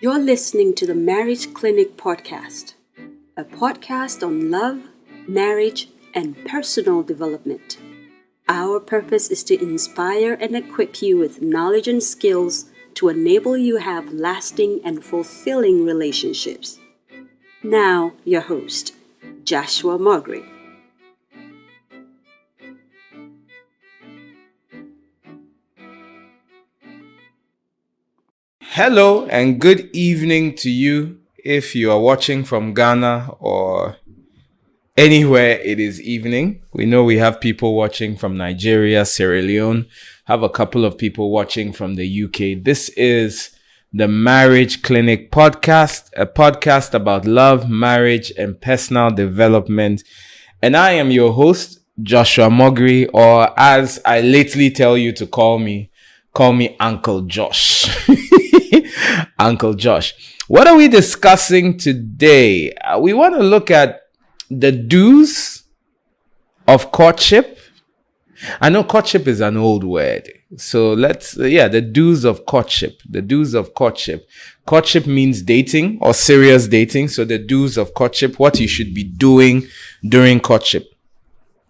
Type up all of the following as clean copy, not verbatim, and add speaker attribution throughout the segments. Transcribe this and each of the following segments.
Speaker 1: You're listening to the Marriage Clinic Podcast, a podcast on love, marriage, and personal development. Our purpose is to inspire and equip you with knowledge and skills to enable you to have lasting and fulfilling relationships. Now, your host, Joshua Margaret.
Speaker 2: Hello and good evening to you if you are watching from Ghana or anywhere it is evening. We know we have people watching from Nigeria, Sierra Leone, have a couple of people watching from the UK. This is the Marriage Clinic Podcast, a podcast about love, marriage, and personal development. And I am your host, Joshua Mogri, or as I lately tell you to call me Uncle Josh. Uncle Josh. What are we discussing today? We want to look at the do's of courtship. I know courtship is an old word. So the do's of courtship. The do's of courtship. Courtship means dating or serious dating. So the do's of courtship, what you should be doing during courtship.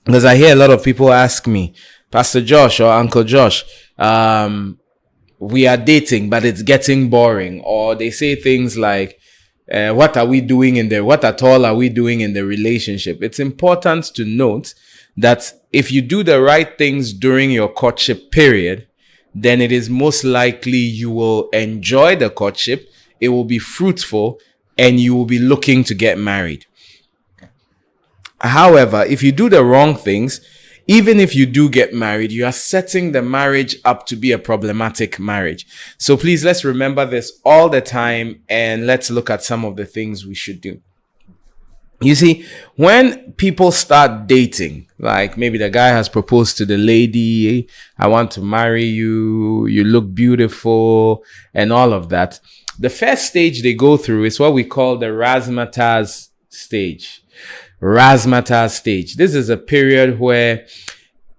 Speaker 2: Because I hear a lot of people ask me, Pastor Josh or Uncle Josh, we are dating, but it's getting boring. Or they say things like, what at all are we doing in the relationship? It's important to note that if you do the right things during your courtship period, then it is most likely you will enjoy the courtship, it will be fruitful, and you will be looking to get married. However, if you do the wrong things, even if you do get married, you are setting the marriage up to be a problematic marriage. So please, let's remember this all the time and let's look at some of the things we should do. You see, when people start dating, like maybe the guy has proposed to the lady, I want to marry you, you look beautiful, and all of that. The first stage they go through is what we call the razzmatazz stage. Razzmatazz stage. This is a period where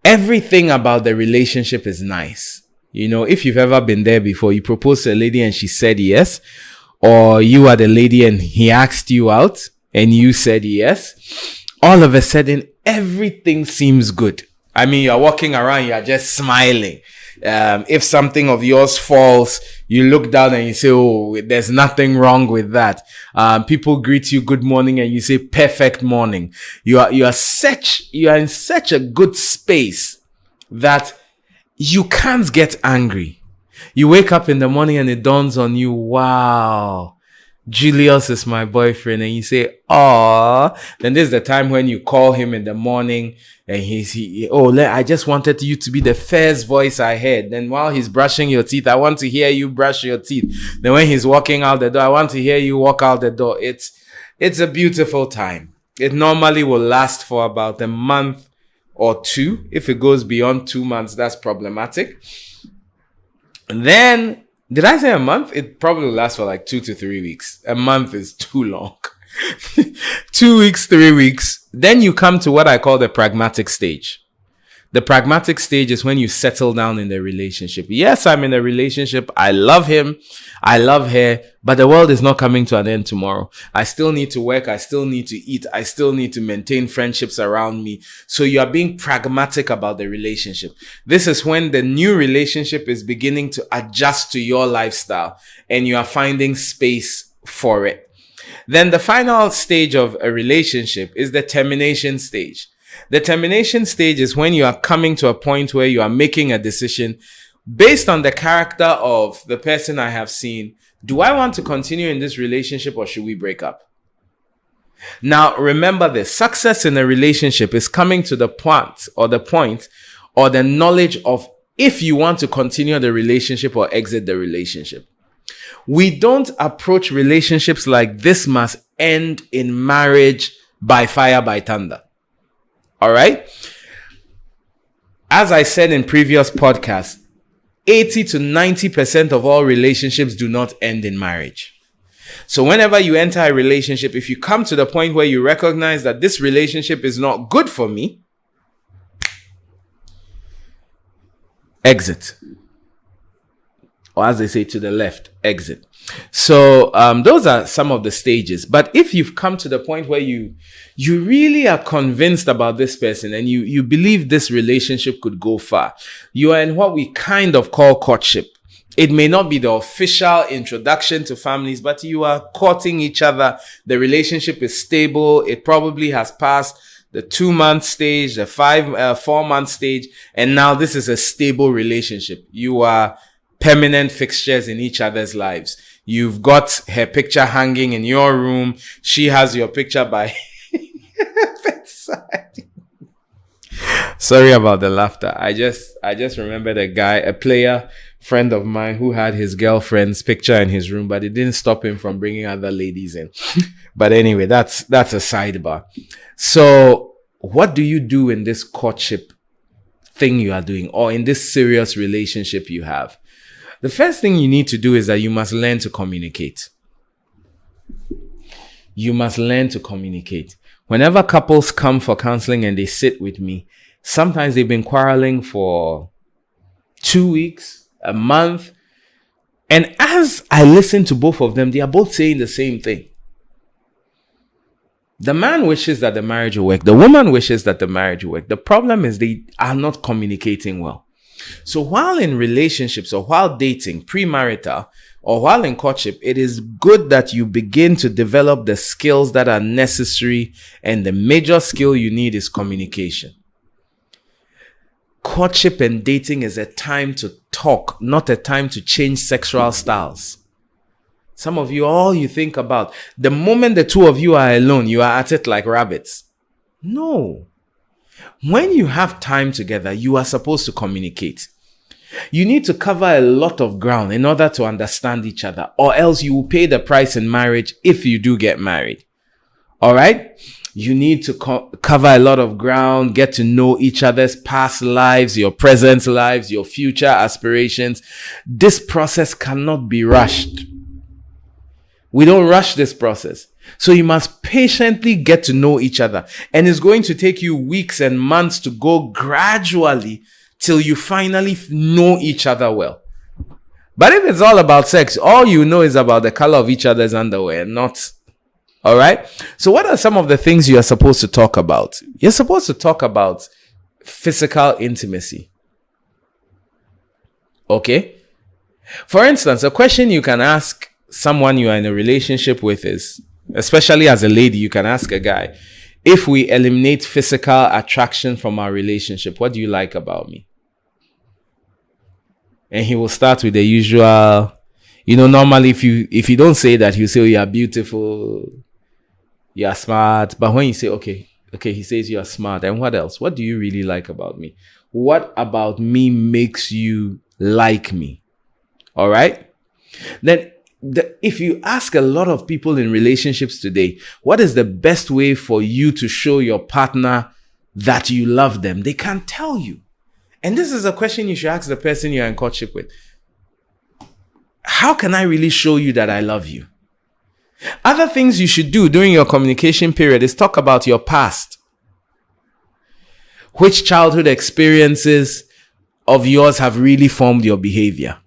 Speaker 2: everything about the relationship is nice. You know, if you've ever been there before, you proposed to a lady and she said yes, or you are the lady and he asked you out and you said yes, all of a sudden everything seems good. I mean, you're walking around, you're just smiling. If something of yours falls, you look down and you say, oh, there's nothing wrong with that. People greet you good morning and you say perfect morning. You are in such a good space that you can't get angry. You wake up in the morning and it dawns on you, wow, Julius is my boyfriend, and you say, "Aw." Then there's the time when you call him in the morning, and I just wanted you to be the first voice I heard. Then while he's brushing your teeth, I want to hear you brush your teeth. Then when he's walking out the door, I want to hear you walk out the door. It's a beautiful time. It normally will last for about a month or two. If it goes beyond 2 months, that's problematic. And then, did I say a month? It probably lasts for like 2 to 3 weeks. A month is too long. 2 weeks, 3 weeks. Then you come to what I call the pragmatic stage. The pragmatic stage is when you settle down in the relationship. Yes, I'm in a relationship. I love him. I love her. But the world is not coming to an end tomorrow. I still need to work. I still need to eat. I still need to maintain friendships around me. So you are being pragmatic about the relationship. This is when the new relationship is beginning to adjust to your lifestyle and you are finding space for it. Then the final stage of a relationship is the termination stage. The termination stage is when you are coming to a point where you are making a decision based on the character of the person I have seen. Do I want to continue in this relationship or should we break up? Now, remember this. Success in a relationship is coming to the point or the knowledge of if you want to continue the relationship or exit the relationship. We don't approach relationships like this must end in marriage by fire, by thunder. All right? As I said in previous podcasts, 80 to 90% of all relationships do not end in marriage. So whenever you enter a relationship, if you come to the point where you recognize that this relationship is not good for me, exit. or as they say, to the left, exit. So those are some of the stages. But if you've come to the point where you really are convinced about this person and you believe this relationship could go far, you are in what we kind of call courtship. It may not be the official introduction to families, but you are courting each other. The relationship is stable. It probably has passed the 2-month stage, the 4-month stage, and now this is a stable relationship. You are permanent fixtures in each other's lives. You've got her picture hanging in your room. She has your picture by bedside. Sorry about the laughter. I just remembered a player friend of mine who had his girlfriend's picture in his room, but it didn't stop him from bringing other ladies in. But anyway, that's a sidebar. So what do you do in this courtship thing you are doing, or in this serious relationship you have? The first thing you need to do is that you must learn to communicate. You must learn to communicate. Whenever couples come for counseling and they sit with me, sometimes they've been quarreling for 2 weeks, a month. And as I listen to both of them, they are both saying the same thing. The man wishes that the marriage will work. The woman wishes that the marriage will work. The problem is they are not communicating well. So while in relationships or while dating, premarital, or while in courtship, it is good that you begin to develop the skills that are necessary. And the major skill you need is communication. Courtship and dating is a time to talk, not a time to change sexual styles. Some of you, all you think about, the moment the two of you are alone, you are at it like rabbits. No. When you have time together, you are supposed to communicate. You need to cover a lot of ground in order to understand each other, or else you will pay the price in marriage if you do get married. All right? You need to cover a lot of ground, get to know each other's past lives, your present lives, your future aspirations. This process cannot be rushed. We don't rush this process. So you must patiently get to know each other. And it's going to take you weeks and months to go gradually till you finally know each other well. But if it's all about sex, all you know is about the color of each other's underwear, not... All right? So what are some of the things you are supposed to talk about? You're supposed to talk about physical intimacy. Okay? For instance, a question you can ask someone you are in a relationship with is, especially as a lady, you can ask a guy, if we eliminate physical attraction from our relationship, what do you like about me? And he will start with the usual, normally if you don't say that, he'll say, oh, you are beautiful, you are smart. But when you say, okay, he says you are smart. And what else? What do you really like about me? What about me makes you like me? All right? Then if you ask a lot of people in relationships today, what is the best way for you to show your partner that you love them? They can't tell you. And this is a question you should ask the person you're in courtship with. How can I really show you that I love you? Other things you should do during your communication period is talk about your past. Which childhood experiences of yours have really formed your behavior?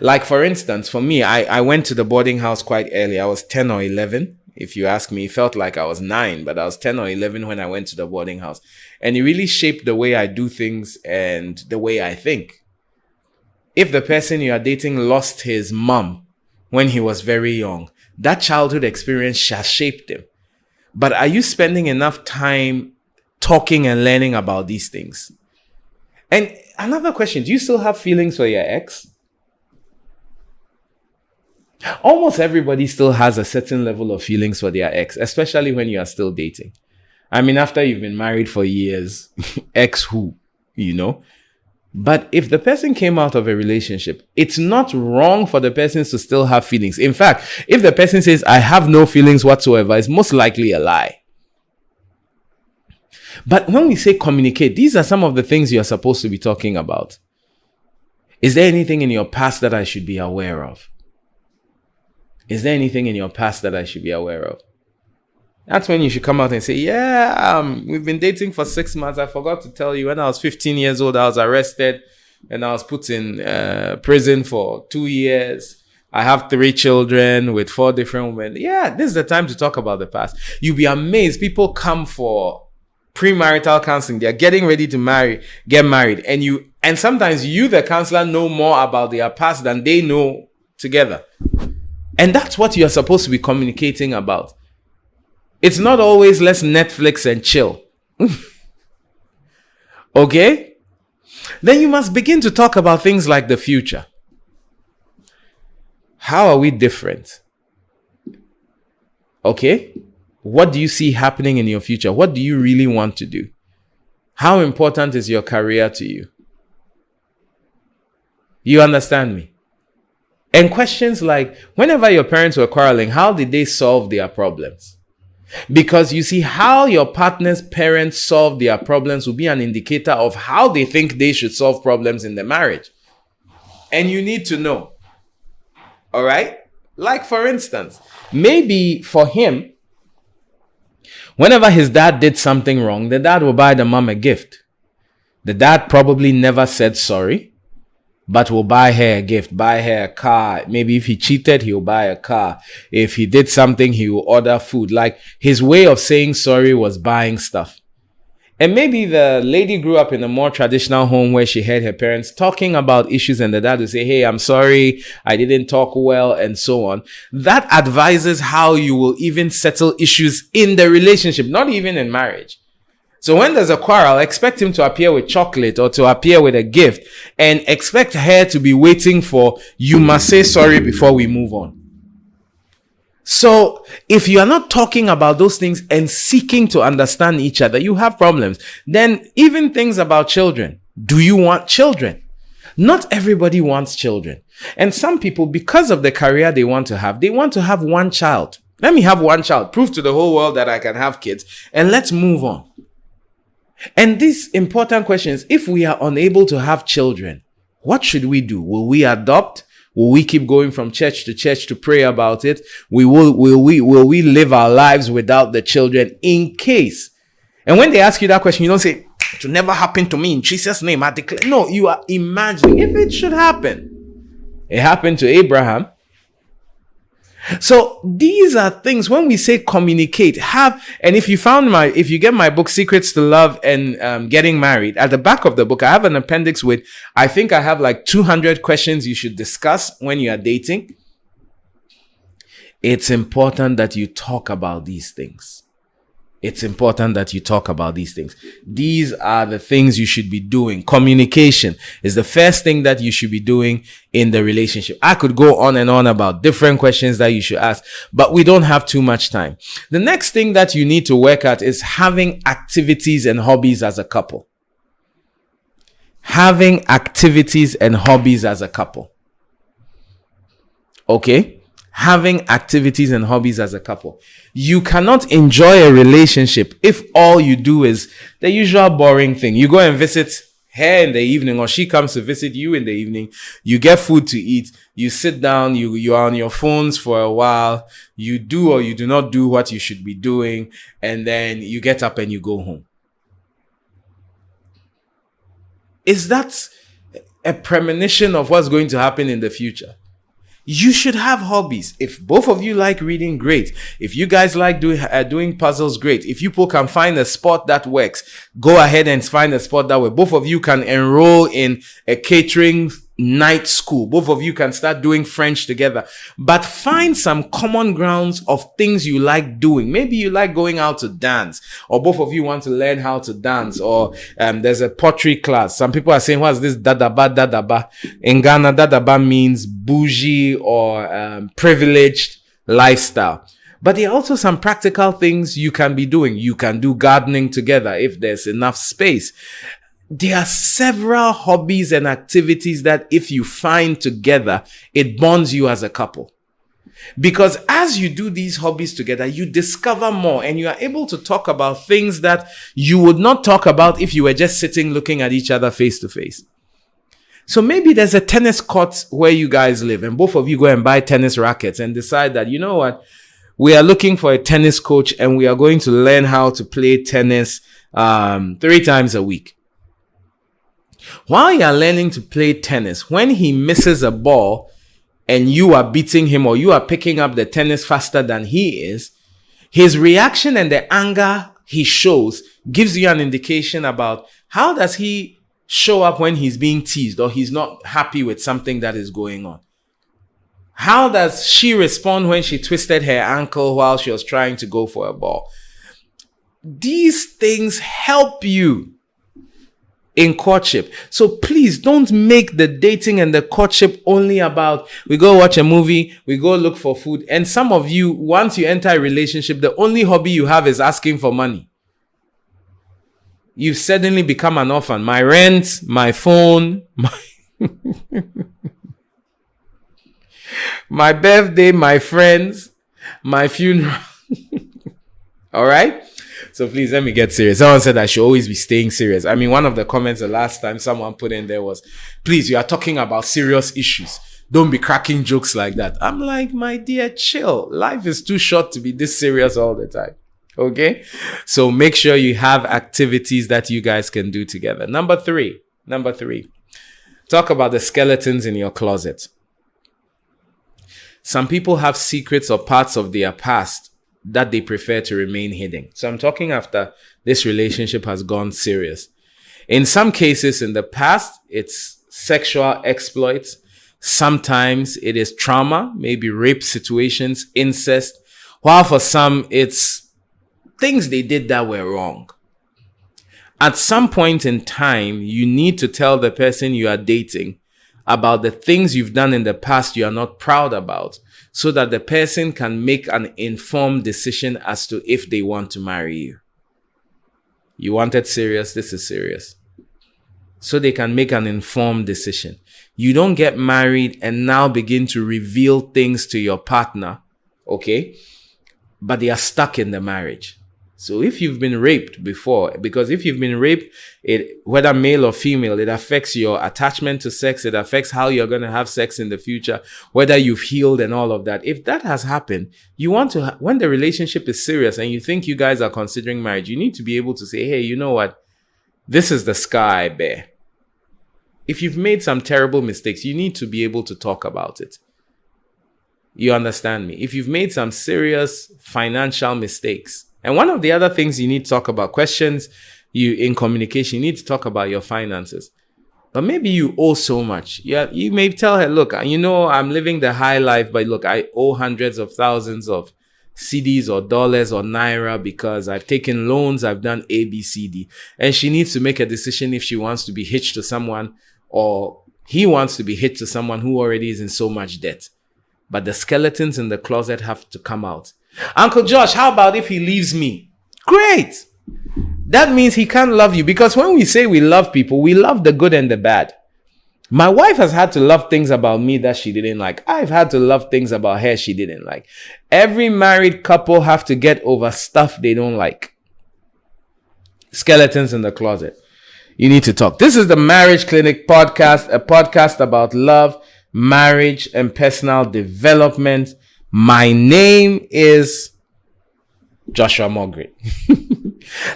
Speaker 2: Like, for instance, for me, I went to the boarding house quite early. I was 10 or 11. If you ask me, it felt like I was 9, but I was 10 or 11 when I went to the boarding house. And it really shaped the way I do things and the way I think. If the person you are dating lost his mom when he was very young, that childhood experience has shaped him. But are you spending enough time talking and learning about these things? And another question, do you still have feelings for your ex? Almost everybody still has a certain level of feelings for their ex, especially when you are still dating. I mean, after you've been married for years, ex who, But if the person came out of a relationship, it's not wrong for the person to still have feelings. In fact, if the person says, I have no feelings whatsoever, it's most likely a lie. But when we say communicate, these are some of the things you're supposed to be talking about. Is there anything in your past that I should be aware of? Is there anything in your past that I should be aware of? That's when you should come out and say, we've been dating for 6 months. I forgot to tell you, when I was 15 years old, I was arrested and I was put in prison for 2 years. I have 3 children with 4 different women. Yeah, this is the time to talk about the past. You'll be amazed. People come for premarital counseling. They're getting ready to get married. And sometimes you, the counselor, know more about their past than they know together. And that's what you're supposed to be communicating about. It's not always let's Netflix and chill. Okay? Then you must begin to talk about things like the future. How are we different? Okay? What do you see happening in your future? What do you really want to do? How important is your career to you? You understand me? And questions like, whenever your parents were quarreling, how did they solve their problems? Because you see, how your partner's parents solve their problems will be an indicator of how they think they should solve problems in the marriage. And you need to know. All right? Like, for instance, maybe for him, whenever his dad did something wrong, the dad will buy the mom a gift. The dad probably never said sorry, but will buy her a gift, buy her a car. Maybe if he cheated, he'll buy a car. If he did something, he will order food. Like, his way of saying sorry was buying stuff. And maybe the lady grew up in a more traditional home where she heard her parents talking about issues and the dad would say, hey, I'm sorry, I didn't talk well, and so on. That advises how you will even settle issues in the relationship, not even in marriage. So when there's a quarrel, expect him to appear with chocolate or to appear with a gift, and expect her to be waiting for, you must say sorry before we move on. So if you are not talking about those things and seeking to understand each other, you have problems. Then even things about children. Do you want children? Not everybody wants children. And some people, because of the career they want to have one child. Let me have one child. Prove to the whole world that I can have kids. And let's move on. And these important questions, if we are unable to have children, what should we do? Will we adopt? Will we keep going from church to pray about it? Will we live our lives without the children in case? And when they ask you that question, you don't say, it will never happen to me in Jesus' name. I declare. No, you are imagining if it should happen. It happened to Abraham. So these are things when we say communicate, and if you get my book, Secrets to Love and Getting Married, at the back of the book, I have an appendix with, I think I have like 200 questions you should discuss when you are dating. It's important that you talk about these things. It's important that you talk about these things. These are the things you should be doing. Communication is the first thing that you should be doing in the relationship. I could go on and on about different questions that you should ask, but we don't have too much time. The next thing that you need to work at is having activities and hobbies as a couple. Having activities and hobbies as a couple. Okay? Having activities and hobbies as a couple. You cannot enjoy a relationship if all you do is the usual boring thing. You go and visit her in the evening, or she comes to visit you in the evening. You get food to eat. You sit down. You are on your phones for a while. You do or you do not do what you should be doing. And then you get up and you go home. Is that a premonition of what's going to happen in the future? You should have hobbies. If both of you like reading, great. If you guys like doing puzzles, great. If you people can find a sport that works, go ahead and find a sport that way. Both of you can enroll in a catering night school. Both of you can start doing French together. But find some common grounds of things you like doing. Maybe you like going out to dance, or both of you want to learn how to dance, or there's a pottery class. Some people are saying, what's this dadaba, dadaba? In Ghana, dadaba means bougie or privileged lifestyle. But there are also some practical things you can be doing. You can do gardening together if there's enough space. There are several hobbies and activities that if you find together, it bonds you as a couple. Because as you do these hobbies together, you discover more and you are able to talk about things that you would not talk about if you were just sitting looking at each other face to face. So maybe there's a tennis court where you guys live and both of you go and buy tennis rackets and decide that, you know what, we are looking for a tennis coach and we are going to learn how to play tennis 3 times a week. While you are learning to play tennis, when he misses a ball and you are beating him or you are picking up the tennis faster than he is, his reaction and the anger he shows gives you an indication about how does he show up when he's being teased or he's not happy with something that is going on. How does she respond when she twisted her ankle while she was trying to go for a ball? These things help you in courtship. So please don't make the dating and the courtship only about we go watch a movie, we go look for food. And some of you, once you enter a relationship, the only hobby you have is asking for money. You've suddenly become an orphan. My rent, my phone, my birthday, my friends, my funeral. All right? So please, let me get serious. Someone said I should always be staying serious. I mean, one of the comments the last time someone put in there was, please, you are talking about serious issues. Don't be cracking jokes like that. I'm like, my dear, chill. Life is too short to be this serious all the time. Okay? So make sure you have activities that you guys can do together. Number three, talk about the skeletons in your closet. Some people have secrets or parts of their past that they prefer to remain hidden. So I'm talking after this relationship has gone serious. In some cases in the past, it's sexual exploits. Sometimes it is trauma, maybe rape situations, incest. While for some, it's things they did that were wrong. At some point in time, you need to tell the person you are dating about the things you've done in the past you are not proud about, so that the person can make an informed decision as to if they want to marry you. You wanted serious, this is serious. So they can make an informed decision. You don't get married and now begin to reveal things to your partner, okay? But they are stuck in the marriage. So if you've been raped before, because if you've been raped, whether male or female, it affects your attachment to sex. It affects how you're going to have sex in the future, whether you've healed and all of that. If that has happened, you want to, when the relationship is serious and you think you guys are considering marriage, you need to be able to say, hey, you know what? This is the scar I bear. If you've made some terrible mistakes, you need to be able to talk about it. You understand me? If you've made some serious financial mistakes, and one of the other things you need to talk about, questions in communication, you need to talk about your finances. But maybe you owe so much. Yeah, you may tell her, look, you know, I'm living the high life, but look, I owe hundreds of thousands of CDs or dollars or naira because I've taken loans, I've done A, B, C, D. And she needs to make a decision if she wants to be hitched to someone or he wants to be hitched to someone who already is in so much debt. But the skeletons in the closet have to come out. Uncle Josh, how about if he leaves me? Great. That means he can't love you, because when we say we love people, we love the good and the bad. My wife has had to love things about me that she didn't like. I've had to love things about her she didn't like. Every married couple have to get over stuff they don't like. Skeletons in the closet. You need to talk. This is the Marriage Clinic podcast, a podcast about love, marriage, and personal development. My name is Joshua Mogri.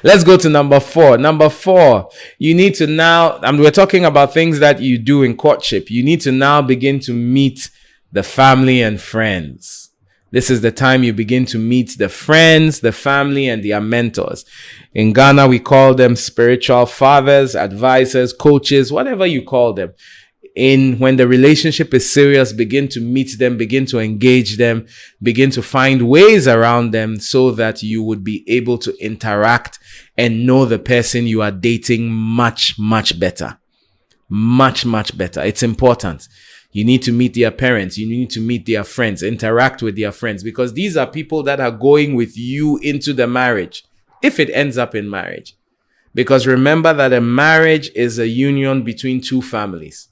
Speaker 2: Let's go to number 4. Number 4, you need to now, and we're talking about things that you do in courtship. You need to now begin to meet the family and friends. This is the time you begin to meet the friends, the family, and their mentors. In Ghana, we call them spiritual fathers, advisors, coaches, whatever you call them. When the relationship is serious, begin to meet them, begin to engage them, begin to find ways around them so that you would be able to interact and know the person you are dating much, much better. Much, much better. It's important. You need to meet their parents. You need to meet their friends, interact with their friends, because these are people that are going with you into the marriage, if it ends up in marriage. Because remember that a marriage is a union between two families.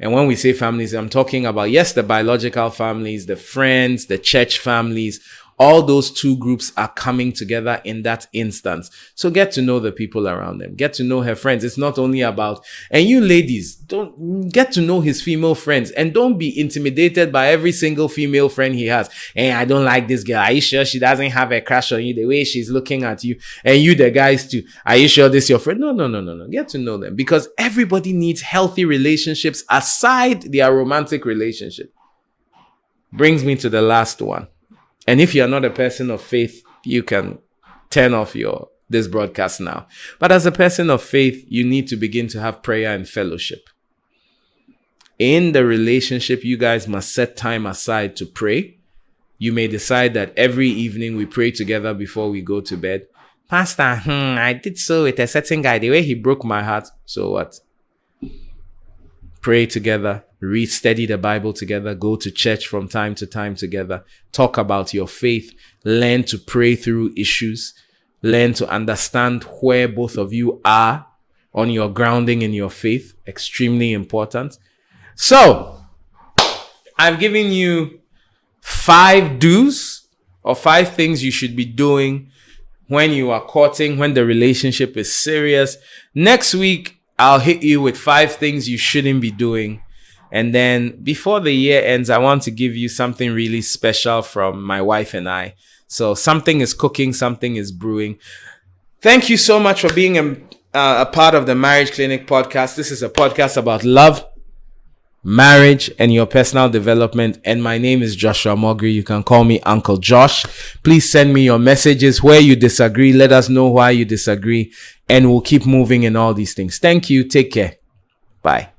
Speaker 2: And when we say families, I'm talking about, yes, the biological families, the friends, the church families, all those two groups are coming together in that instance. So get to know the people around them. Get to know her friends. It's not only about, and you ladies, don't get to know his female friends and don't be intimidated by every single female friend he has. Hey, I don't like this girl. Are you sure she doesn't have a crush on you the way she's looking at you? And you, the guys too. Are you sure this is your friend? No. Get to know them, because everybody needs healthy relationships aside their romantic relationship. Brings me to the last one. And if you're not a person of faith, you can turn off this broadcast now. But as a person of faith, you need to begin to have prayer and fellowship. In the relationship, you guys must set time aside to pray. You may decide that every evening we pray together before we go to bed. Pastor, I did so with a certain guy. The way he broke my heart. So what? Pray together. Study the Bible together. Go to church from time to time together. Talk about your faith. Learn to pray through issues. Learn to understand where both of you are on your grounding in your faith. Extremely important. So, I've given you 5 do's or 5 things you should be doing when you are courting, when the relationship is serious. Next week, I'll hit you with 5 things you shouldn't be doing. And then before the year ends, I want to give you something really special from my wife and I. So something is cooking, something is brewing. Thank you so much for being a part of the Marriage Clinic podcast. This is a podcast about love, marriage, and your personal development. And my name is Joshua Mogri. You can call me Uncle Josh. Please send me your messages where you disagree. Let us know why you disagree. And we'll keep moving in all these things. Thank you. Take care. Bye.